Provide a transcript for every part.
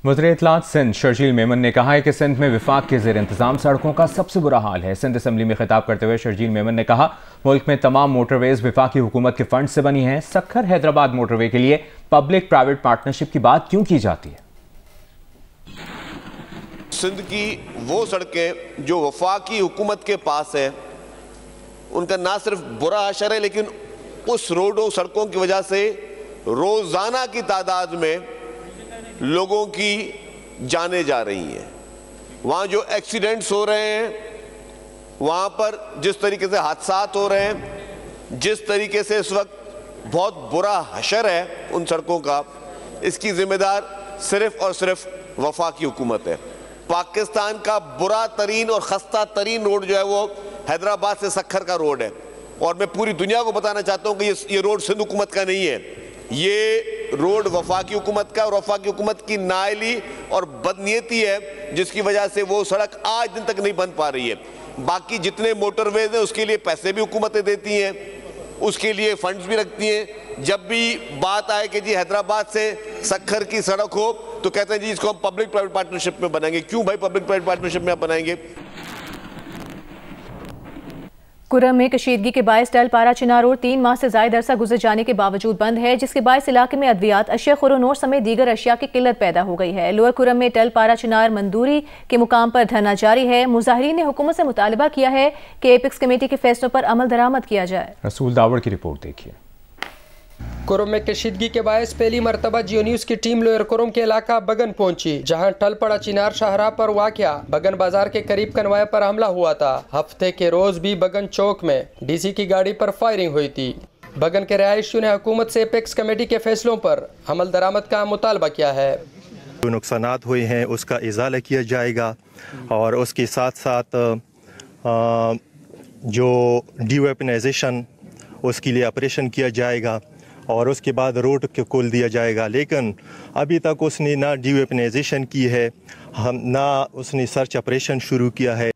वज़ीर इत्तलात सिंध शर्जील मेमन ने कहा है कि सिंध में विफाक के ज़ेर इंतज़ाम सड़कों का सबसे बुरा हाल है। सिंध असम्बली में खिताब करते हुए शर्जील मेमन ने कहा, मुल्क में तमाम मोटरवेज विफाकी हुकूमत के फंड से बनी हैं। सक्खर हैदराबाद मोटरवे के लिए पब्लिक प्राइवेट पार्टनरशिप की बात क्यों की जाती है? सिंध की वो सड़कें जो वफाकी हुकूमत के पास है, उनका ना सिर्फ बुरा असर है, लेकिन उस रोडों सड़कों की वजह से रोजाना की तादाद में लोगों की जानें जा रही हैं। वहाँ जो एक्सीडेंट्स हो रहे हैं, वहाँ पर जिस तरीके से हादसात हो रहे हैं, जिस तरीके से इस वक्त बहुत बुरा हशर है उन सड़कों का, इसकी जिम्मेदार सिर्फ और सिर्फ वफाकी हुकूमत है। पाकिस्तान का बुरा तरीन और खस्ता तरीन रोड जो है वो हैदराबाद से सक्खर का रोड है, और मैं पूरी दुनिया को बताना चाहता हूँ कि ये रोड सिंध हुकूमत का नहीं है, ये रोड वफाकी हुकूमत का, और वफाकी हुकूमत की नाअहली और बदनीयती है जिसकी वजह से वो सड़क आज दिन तक नहीं बन पा रही है। बाकी जितने मोटरवेज हैं उसके लिए पैसे भी हुकूमतें देती हैं, उसके लिए फंड्स भी रखती हैं। जब भी बात आए कि जी हैदराबाद से सक्खर की सड़क हो तो कहते हैं जी इसको हम पब्लिक प्राइवेट पार्टनरशिप में बनाएंगे। क्यों भाई पब्लिक प्राइवेट पार्टनरशिप में आप बनाएंगे? कुरम में कशीदगी के बायस टल पारा चिनार रोड 3 माह से ज्यादा अरसा गुजर जाने के बावजूद बंद है, जिसके बायस इलाके में अद्वियात, अशिया खुरोनोर समेत दीगर अशिया की किल्लत पैदा हो गई है। लोअर कुरम में टल पारा चिनार मंजूरी के मुकाम पर धरना जारी है। मुजाहिरीन ने हुकूमत से मुतालबा किया है कि एपेक्स कमेटी के फैसलों पर अमल दरामद किया जाए। रसूल दावड़ की रिपोर्ट देखिए। कुरम में कशीदगी के बायस पहली मरतबा जियो न्यूज की टीम लोअर कुरम के इलाका बगन पहुंची, जहां टल पड़ा चिनार शाहराह पर वाक़या बगन बाजार के करीब कन्वाय पर हमला हुआ था। हफ्ते के रोज भी बगन चौक में डीसी की गाड़ी पर फायरिंग हुई थी। बगन के रिहायशियों ने हुकूमत से एपेक्स कमेटी के फैसलों पर अमल दरामद का मुतालबा किया है। जो नुकसानात हुए हैं उसका इजाला किया जाएगा, और उसके साथ साथ जो डीवेपनाइजेशन उसके लिए ऑपरेशन किया जाएगा, और उसके बाद रोड को खोल दिया जाएगा। लेकिन अभी तक उसने ना डीवेपनाइजेशन की है, ना उसने सर्च ऑपरेशन शुरू किया है।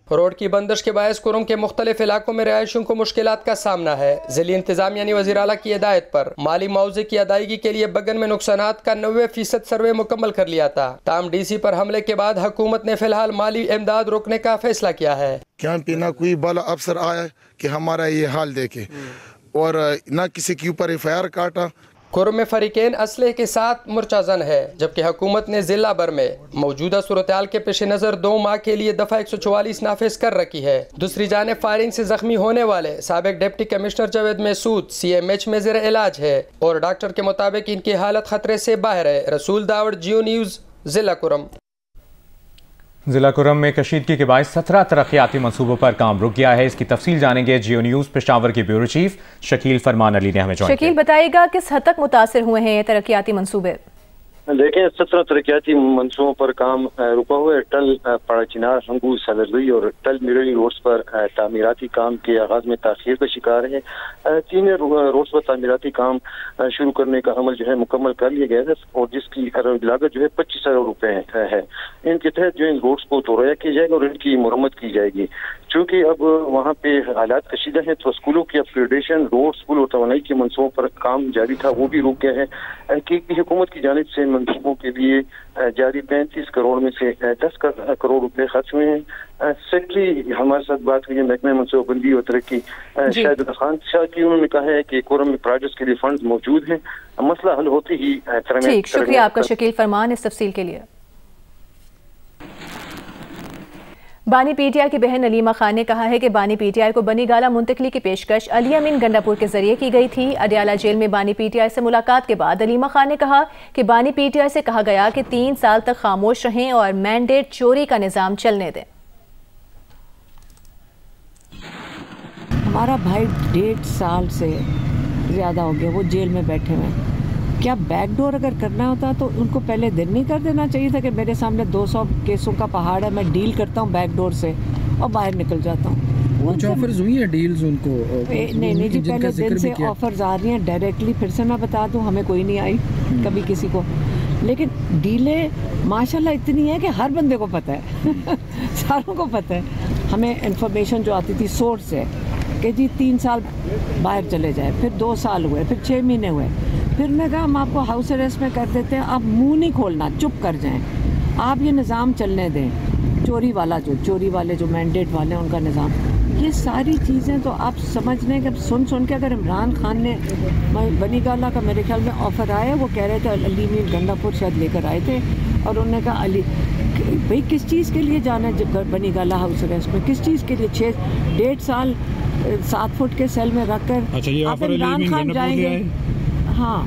रोड की बंदिश के बायस कुरम के मुख्तलिफ इलाकों में रिहायशियों को मुश्किलात का सामना है। ज़िली इंतजामिया ने वज़ीर आला की हिदायत पर माली मुआवजे की अदायगी के लिए बगन में नुकसानात का 90% सर्वे मुकम्मल कर लिया था। ताम डीसी पर हमले के बाद हुकूमत ने फिलहाल माली इमदाद रोकने का फैसला किया है। क्या ना कोई बड़ा अफसर आया कि हमारा ये हाल देखे, और न किसी के ऊपर FIR काटा। कुरम में फरीकेन असले के साथ मुर्चाजन है, जबकि हुकूमत ने जिला भर में मौजूदा सूरत हाल के पेश नज़र 2 माह के लिए दफ़ा 144 नाफिज कर रखी है। दूसरी जानिब फायरिंग से जख्मी होने वाले साबिक deputy commissioner Javed Mehsud CMH में ज़ेर इलाज है, और डॉक्टर के मुताबिक इनकी हालत खतरे से बाहर है। रसूल दावड़, जियो न्यूज़, जिला कुरम। जिला कुरम में कशीदगी के बायस 17 तरक्याती मनसूबों पर काम रुक गया है। इसकी तफसील जानेंगे जियो न्यूज़ पेशावर के ब्यूरो चीफ शकील फरमान अली ने हमें ज्वाइन किया। शकील, बताइएगा किस हद तक मुतासिर हुए हैं ये तरक्याती मनसूबे? देखें, 17 तरक्याती मनसूबों पर काम रुका हुआ है। टल पाड़ा चिनार, हंगू, सदरदुई और टल मिरली रोड्स पर तामीराती काम के आगाज में ताखीर का शिकार है। 3 रोड्स पर तामीराती काम शुरू करने का अमल जो है मुकम्मल कर लिया गया है, और जिसकी लागत जो है 25,000 रुपए है। इनके तहत जो इन रोड्स को तोड़ाया किया जाएगा और इनकी मुरम्मत की जाएगी। चूँकि अब वहाँ पे हालात कशीदा है, तो स्कूलों की अपग्रेडेशन, रोड, स्कूल और तवानाई के मनसूबों पर काम जारी था, वो भी रुक गया है। कि हुकूमत की जानिब से मनसूबों के लिए जारी 35 करोड़ में से 10 करोड़ रुपए खर्च हुए हैं। सेक्रेटरी हमारे साथ बात हुई है महकमे मनसूबाबंदी और तरक्की शाहिद खान शाह की, उन्होंने कहा है कि कुरम में प्रोजेक्ट्स के लिए फंड मौजूद हैं, मसला हल होते ही। ठीक, शुक्रिया आपका शकील फरमान इस तफसील के लिए। बानी PTI की बहन अलीमा खान ने कहा है कि बानी PTI को बनी गाला मुंतकली की पेशकश अली अमीन गंडापुर के जरिए की गई थी। अडियाला जेल में बानी PTI से मुलाकात के बाद अलीमा खान ने कहा कि बानी PTI से कहा गया कि 3 साल तक खामोश रहें और मैंडेट चोरी का निज़ाम चलने दें। हमारा भाई 1.5 साल से ज़्यादा हो गया वो जेल में बैठे हुए हैं। क्या बैकडोर अगर करना होता तो उनको पहले दिन नहीं कर देना चाहिए था कि मेरे सामने 200 केसों का पहाड़ है, मैं डील करता हूँ बैकडोर से और बाहर निकल जाता हूँ। कुछ ऑफर्स हुई हैं डील्स उनको? नहीं जी, पहले दिन से ऑफर्स आ रही हैं डायरेक्टली। फिर से मैं बता दूँ, हमें कोई नहीं आई कभी किसी को, लेकिन डीलें माशाल्लाह इतनी है कि हर बंदे को पता है सारों को पता है। हमें इंफॉर्मेशन जो आती थी सोर्स से कि जी 3 साल बाहर चले जाए, फिर 2 साल हुए, फिर 6 महीने हुए, फिर मैं कहा हम आपको हाउस अरेस्ट में कर देते हैं, आप मुंह नहीं खोलना, चुप कर जाएं, आप ये निज़ाम चलने दें, चोरी वाले जो मैंडेट वाले हैं उनका निज़ाम, ये सारी चीज़ें तो आप समझ लें कि सुन के अगर इमरान खान ने बनी गाला का मेरे ख्याल में ऑफ़र आया, वो कह रहे थे अली मीर गंडापुर शायद लेकर आए थे और उन्होंने कहा अली भाई किस चीज़ के लिए जाना है बनी गाला हाउस अरेस्ट में, किस चीज़ के लिए 1.5 साल 7 फुट के सेल में रख कर आप इमरान खान जाएंगे। हाँ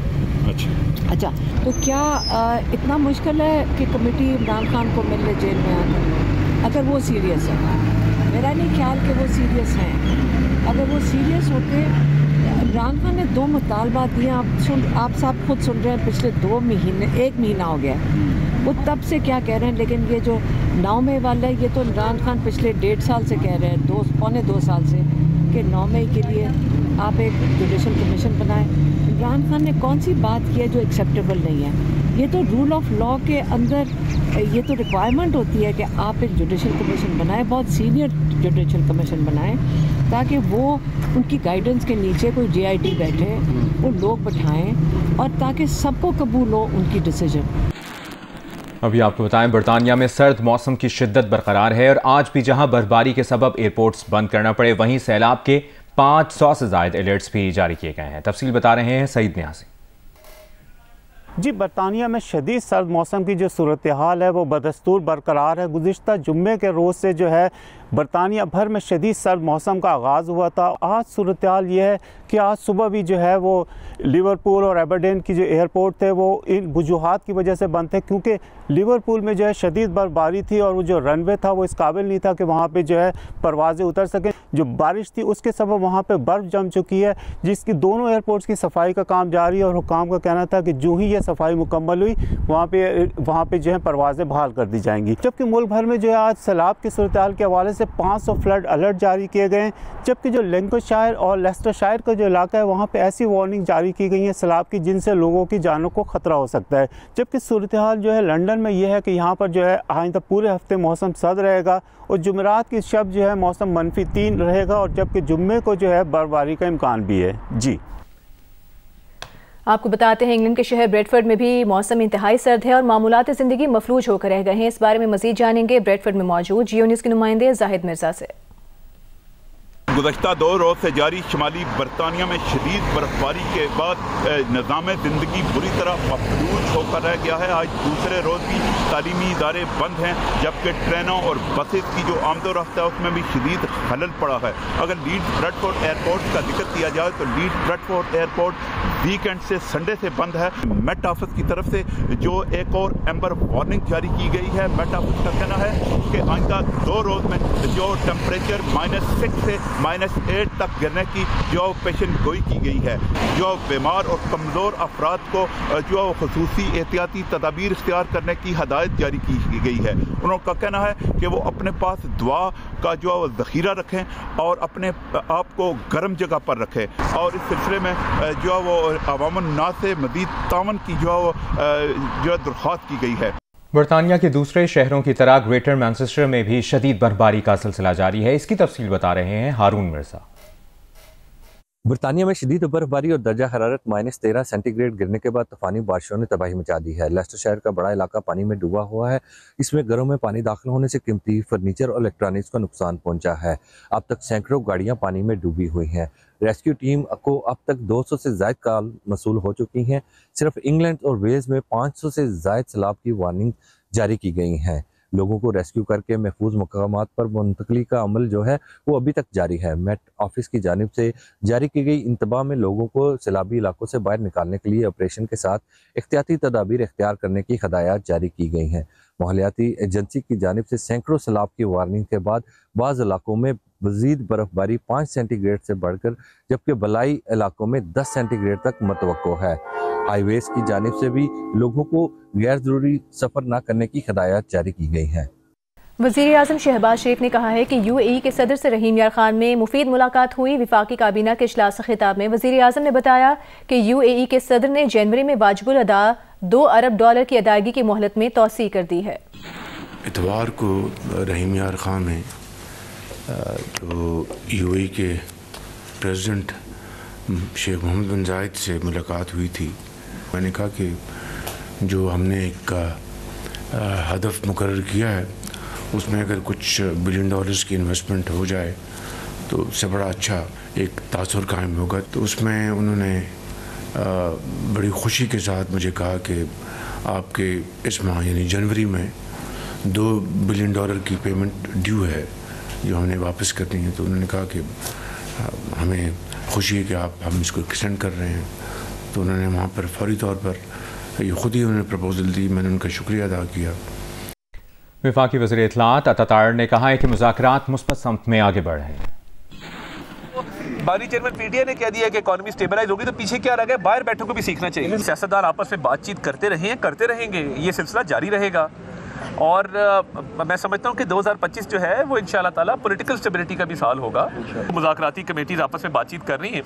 अच्छा तो क्या इतना मुश्किल है कि कमेटी इमरान खान को मिलने जेल में आकर, अगर वो सीरियस है, मेरा नहीं ख्याल कि वो सीरियस हैं, अगर वो सीरियस होते, इमरान खान ने 2 मुतालबा दिए, आप साहब खुद सुन रहे हैं, पिछले 1 महीना हो गया, वो तब से क्या कह रहे हैं, लेकिन ये जो 9 मई वाला है, ये तो इमरान खान पिछले 1.5 साल से कह रहे हैं, पौने 2 साल से, कि 9 मई के लिए आप एक जुडिशल कमीशन बनाएं। इमरान खान ने कौन सी बात की है जो एक्सेप्टेबल नहीं है? ये तो रूल ऑफ लॉ के अंदर ये तो रिक्वायरमेंट होती है कि आप एक जुडिशल कमीशन बनाएं, बहुत सीनियर जुडिशल कमीशन बनाएं, ताकि वो उनकी गाइडेंस के नीचे कोई JIT बैठे, वो लोग बैठाएं और ताकि सबको कबूल हो उनकी डिसीजन। अभी आपको बताएं, बरतानिया में सर्द मौसम की शिद्दत बरकरार है और आज भी जहां बर्फबारी के सबब एयरपोर्ट्स बंद करना पड़े, वहीं सैलाब के 500 से ज़ायद अलर्ट्स भी जारी किए गए हैं। तफसील बता रहे हैं सईद न्याज़ी। जी, बरतानिया में शदीद सर्द मौसम की जो सूरत हाल है वो बदस्तूर बरकरार है। गुज़िश्ता जुम्मे के रोज़ से जो है बरतानिया भर में शदीद सर्द मौसम का आगाज़ हुआ था। आज सूरत हाल ये है कि आज सुबह भी जो है वो लिवरपूल और एबरडीन की जो एयरपोर्ट थे वो इन वजूहात की वजह से बंद थे, क्योंकि लिवरपूल में जो है शदीद बर्फबारी थी और वो जो रनवे था वो इस काबिल नहीं था कि वहाँ पे जो है परवाज़ें उतर सकें। जो बारिश थी उसके सबब वहाँ पे बर्फ़ जम चुकी है, जिसकी दोनों एयरपोर्ट्स की सफाई का काम जारी है और हुकाम का कहना था कि जो ही ये सफाई मुकम्मल हुई वहाँ पे जो है परवाज़ें बहाल कर दी जाएंगी। जबकि मुल्क भर में जो है आज सैलाब की सूरत हाल के हवाले से 500 फ्लड अलर्ट जारी किए गए हैं, जबकि जो लैंकाशायर और लेस्टरशायर का जो इलाका है वहाँ पे ऐसी वार्निंग जारी की गई है सैलाब की जिनसे लोगों की जानों को ख़तरा हो सकता है। जबकि सूरत हाल जो है लंदन में यह है कि यहाँ पर जो है आइंदा पूरे हफ्ते मौसम सर्द रहेगा और जुमेरात की शब जो है मौसम -3 रहेगा और जबकि जुम्मे को जो है बर्फबारी का इम्कान भी है। जी, आपको बताते हैं इंग्लैंड के शहर ब्रेडफोर्ड में भी मौसम इंतहाई सर्द है और मामूलात ज़िंदगी मफलूज होकर रह गए हैं। इस बारे में मजीद जानेंगे ब्रेडफोर्ड में मौजूद जियो न्यूज़ के नुमाइंदे जाहिद मिर्जा से। गुज़श्ता 2 रोज़ से जारी शुमाली बरतानिया में शदीद बर्फबारी के बाद निज़ाम ज़िंदगी बुरी तरह मफलूज होकर रह गया है। आज दूसरे रोज़ भी तालीमी इदारे बंद हैं, जबकि ट्रेनों और बसेस की जो आमदोरफ्त है उसमें भी शदीद खलल पड़ा है। अगर लीड्स ब्रेडफोर्ड एयरपोर्ट का जिक्र किया जाए तो लीड्स ब्रेडफोर्ड एयरपोर्ट वीकेंड से संडे से बंद है। मेट ऑफिस की तरफ से जो एक और एम्बर वार्निंग जारी की गई है, मेट ऑफिस का कहना है कि आइंदा 2 रोज़ में जो टेम्परेचर -6 से -8 तक गिरने की जो पेशन गोई की गई है। जो बीमार और कमज़ोर अफराद को जो खसूसी एहतियाती तदाबीर इख्तियार करने की हदायत जारी की गई है। उनका कहना है कि वो अपने पास दुआ का जो ज़ख़ीरा रखें और अपने आप को गर्म जगह पर रखें और इस सिलसिले में जो वो अवामुन्नास से मज़ीद तावन की जो दरख्वास्त की गई है। बरतानिया के दूसरे शहरों की तरह ग्रेटर मैनचेस्टर में भी शदीद बर्फबारी का सिलसिला जारी है। इसकी तफसील बता रहे हैं हारून मिर्जा। बरतानिया में शदीद बर्फबारी और दर्जा हरारत -13 सेंटीग्रेड गिरने के बाद तूफानी बारिशों ने तबाही मचा दी है। लेस्टरशायर का बड़ा इलाका पानी में डूबा हुआ है। इसमें घरों में पानी दाखिल होने से कीमती फर्नीचर और इलेक्ट्रॉनिक्स को नुकसान पहुंचा है। अब तक सैकड़ों गाड़ियां पानी में डूबी हुई हैं। रेस्क्यू टीम को अब तक 200 से ज़ायद कॉल मसूल हो चुकी हैं। सिर्फ इंग्लैंड और वेल्स में 500 से ज़ायद सैलाब की वार्निंग जारी की गई हैं। लोगों को रेस्क्यू करके महफूज मकामात पर मुंतकली का अमल जो है वो अभी तक जारी है। मेट ऑफिस की जानिब से जारी की गई इंतबाह में लोगों को सैलाबी इलाकों से बाहर निकालने के लिए ऑपरेशन के साथ एहतियाती तदाबीर इख्तियार करने की हदायत जारी की गई हैं। माहौलियाती एजेंसी की जानिब से सैकड़ों सैलाब की वार्निंग के बाद बाज़ इलाकों में मज़ीद बर्फबारी 5 सेंटीग्रेड से बढ़कर जबकि बलाई इलाकों में 10 सेंटीग्रेड तक मतवक्को है। हाईवेज की जानिब से भी लोगों को गैर ज़रूरी सफ़र न करने की हिदायत जारी की गई हैं। वज़ीर आज़म शहबाज शरीफ ने कहा है कि UAE के सदर से रहीम यार खान में मुफीद मुलाकात हुई। विफाकी काबीना के इजलास से खिताब में वज़ीर आज़म ने बताया कि UAE के सदर ने जनवरी में वाजिबुल अदा $2 अरब की अदायगी की मोहलत में तोसी कर दी है। इतवार को रहीम यार खान ने तो UAE के प्रेसिडेंट शेख मोहम्मद बिन जायद से मुलाकात हुई थी। मैंने कहा कि जो हमने एक हदफ मुकर्रर किया है उसमें अगर कुछ $1 बिलियन की इन्वेस्टमेंट हो जाए तो उससे बड़ा अच्छा एक तासुर कायम होगा। तो उसमें उन्होंने बड़ी खुशी के साथ मुझे कहा कि आपके इस माह यानी जनवरी में $2 बिलियन की पेमेंट ड्यू है जो हमने वापस करनी है। तो उन्होंने कहा कि हमें खुशी है कि हम इसको एक्सटेंड कर रहे हैं। तो उन्होंने वहाँ पर फौरी तौर पर ये खुद ही उन्होंने प्रपोजल दी, मैंने उनका शुक्रिया अदा किया। वफाकी वज़ीर इत्तलाआत अता तायर ने कहा है कि मुज़ाकरात मुस्बत समत में आगे बढ़ रहे हैं। बानी चेयरमैन पीटीआई ने कह दिया कि इकॉनमी स्टेबलाइज होगी, तो पीछे क्या रह गया? बाहर बैठों को भी सीखना चाहिए। सियासतदान आपस में बातचीत करते रहे हैं, करते रहेंगे, ये सिलसिला जारी रहेगा। और मैं समझता हूँ कि 2025 जो है वो इंशाअल्लाह ताला पॉलिटिकल स्टेबिलिटी का भी साल होगा। मुज़ाकराती कमेटीज आपस में बातचीत कर रही हैं।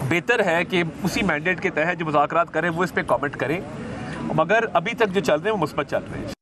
बेहतर है कि उसी मैंडेट के तहत जो मुज़ाकरात करें वो इस पर कमेंट करें, मगर अभी तक जो चल रहे हैं वो मुस्बत चल रहे हैं।